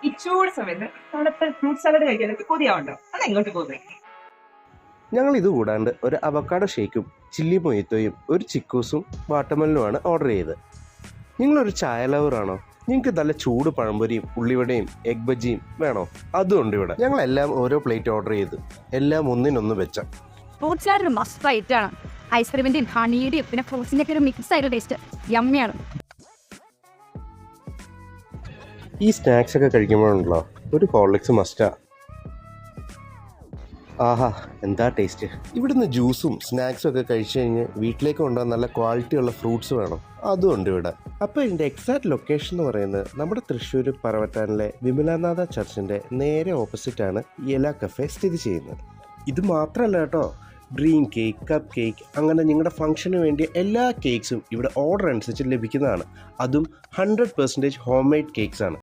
ഈ ചൂട് സമയത്ത് നമ്മുടെ ഫ്രൂട്ട് സാലഡ് കഴിക്കാനൊക്കെ കൊതിയാവുണ്ടോ? അത് എങ്ങോട്ട് പോകുന്നത്? ഞങ്ങൾ ഇത് കൂടാണ്ട് ഒരു അവക്കാഡോ ഷേക്കും ചില്ലി മൊയ്ത്തോയും ഒരു ചിക്കൂസും വാട്ടർമെലനുമാണ് ഓർഡർ ചെയ്തത്. നിങ്ങളൊരു ചായ ലവറാണോ? നിങ്ങൾക്ക് നല്ല ചൂട് പഴംപൊരിയും ഉള്ളിവടയും എഗ് ബജിയും വേണോ? അതും ഉണ്ട് ഇവിടെ. ഞങ്ങളെല്ലാം ഓരോ പ്ലേറ്റ് ഓർഡർ ചെയ്തു. എല്ലാം ഒന്നിനൊന്ന് വെച്ച. ഫ്രൂട്ട് സാലഡ് ഒരു മസ്റ്റ് റൈറ്റ് ആണ്. ഐസ്ക്രീമിന്റെയും ഹണിയുടെയും പിന്നെ ഫ്രൂട്ട്സിന്റെ ഒക്കെ ഒരു മിക്സ് ആയിട്ട് ടേസ്റ്റ് യമ്മിയാണ്. ഈ സ്നാക്സ് ഒക്കെ കഴിക്കുമ്പോഴുണ്ടല്ലോ ഒരു ഹോർലിക്സ് മസ്റ്റാ. ആഹാ, എന്താ ടേസ്റ്റ്! ഇവിടുന്ന് ജ്യൂസും സ്നാക്സും ഒക്കെ കഴിച്ചു കഴിഞ്ഞ് വീട്ടിലേക്ക് കൊണ്ടുപോകാൻ നല്ല ക്വാളിറ്റിയുള്ള ഫ്രൂട്ട്സ് വേണം, അതും ഉണ്ട് ഇവിടെ. അപ്പോൾ ഇതിൻ്റെ എക്സാക്ട് ലൊക്കേഷൻ എന്ന് പറയുന്നത് നമ്മുടെ തൃശ്ശൂർ പറവട്ടാനിലെ വിമലാനാഥ ചർച്ചിൻ്റെ നേരെ ഓപ്പോസിറ്റാണ് യെല കഫേ സ്ഥിതി ചെയ്യുന്നത്. ഇത് മാത്രമല്ല കേട്ടോ, ഡ്രീം കേക്ക്, കപ്പ് കേക്ക്, അങ്ങനെ നിങ്ങളുടെ ഫംഗ്ഷന് വേണ്ടിയ എല്ലാ കേക്ക്സും ഇവിടെ ഓർഡർ അനുസരിച്ച് ലഭിക്കുന്നതാണ്. അതും 100% ഹോം മെയ്ഡ് കേക്ക്സ് ആണ്.